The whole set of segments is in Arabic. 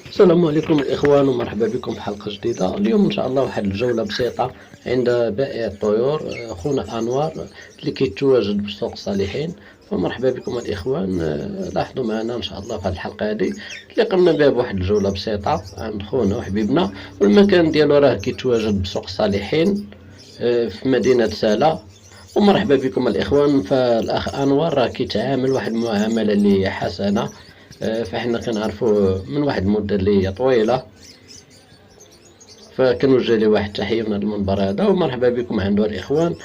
السلام عليكم الإخوان ومرحبا بكم في حلقة جديدة. اليوم إن شاء الله واحد الجولة بسيطة عند بائع الطيور خونا أنوار اللي كيتواجد بسوق صالحين. فمرحبا بكم الإخوان. لاحظوا معنا إن شاء الله في هذه الحلقة هذه اللي قمنا بها بواحد الجولة بسيطة عند خونا وحبيبنا، والمكان ديالو راه كيتواجد بسوق صالحين في مدينة سالة. ومرحبا بكم الإخوان. فالأخ أنوار راه كيتعامل واحد المعاملة اللي حسنة، فحنا كنعرفوه من واحد المدة اللي هي طويلة، فكنوجه ليه واحد التحية من هذا المنبر هذا ومرحبا بكم عنده الإخوان.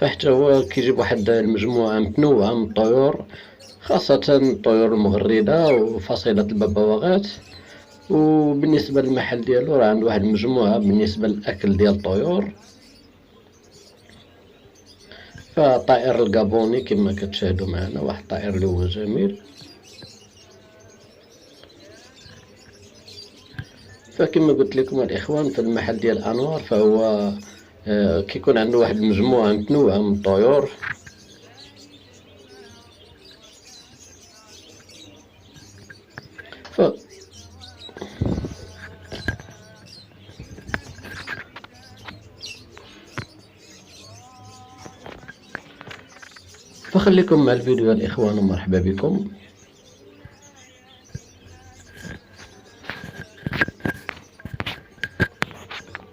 فحتى هو كيجيب واحد المجموعة متنوعة من الطيور، خاصة الطيور المغردة وفصيلة الببواغات. وبالنسبة للمحل ديالو راه عنده واحد المجموعة بالنسبة للأكل ديال الطيور. فالطائر الكابوني كما كتشاهدوا معنا، واحد الطائر اللي هو جميل. فكما قلت لكم الإخوان، في المحل ديال أنوار فهو كيكون عنده واحد المجموعة متنوعة من الطيور. ف فخليكم مع الفيديو يا الإخوان ومرحبا بكم.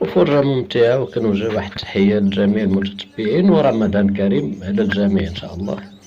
وفرجة ممتعة، وكنوجه واحد التحية لجميع المتتبعين، ورمضان كريم على الجميع إن شاء الله.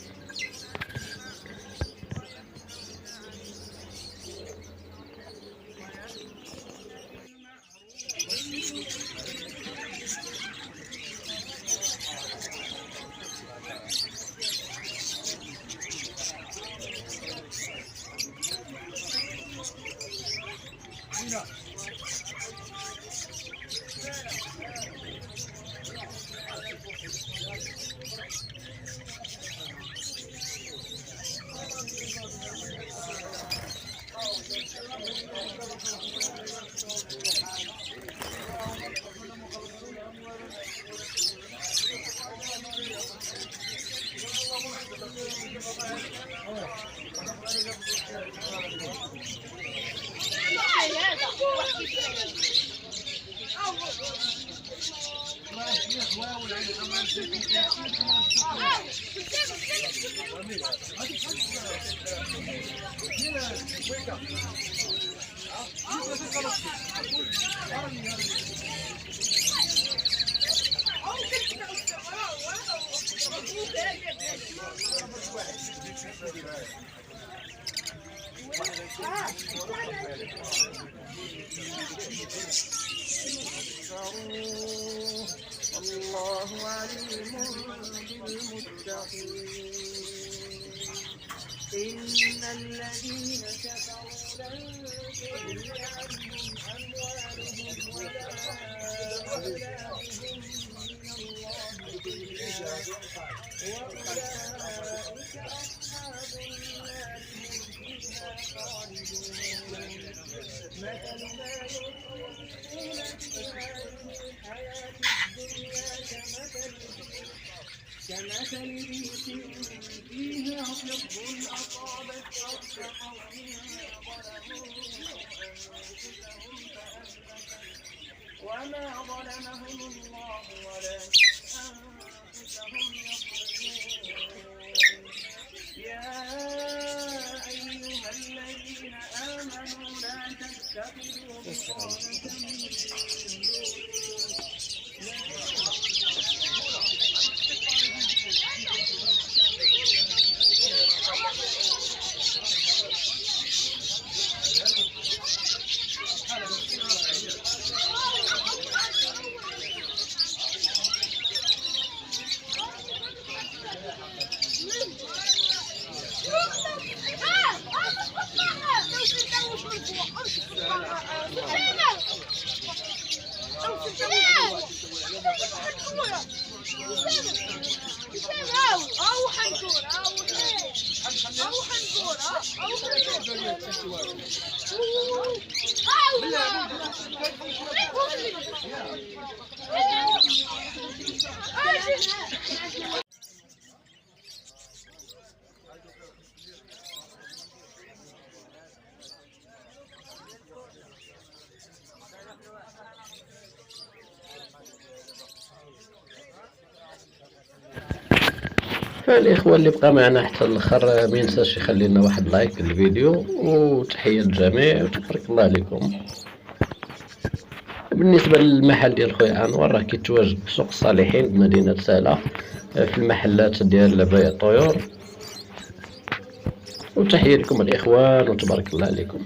الله عليم بالمتقين. إن الذين كفروا لن تغني عنهم أموالهم ولا أولادهم من الله شيئا، وأولئك أصحاب النار هم فيها خالدون. مثل ما ينفقون في هذه الحياة الدنيا كمثل ريح فيها حب أصابت حرث قوم ظلموا أنفسهم وما ظلمهم الله ولكن أنفسهم يظلمون. يا أيها الذين آمنوا لا تتخذوا بطانة من فالاخوه اللي بقى معنا حتى الاخر ما ينساش يخلي لنا واحد لايك للفيديو، وتحيه للجميع وتبارك الله عليكم. بالنسبه للمحل ديال خويا انور راه كيتواجد في سوق الصالحين بمدينه ساله، في المحلات ديال بيع الطيور. وتحيه لكم الاخوان وتبارك الله عليكم.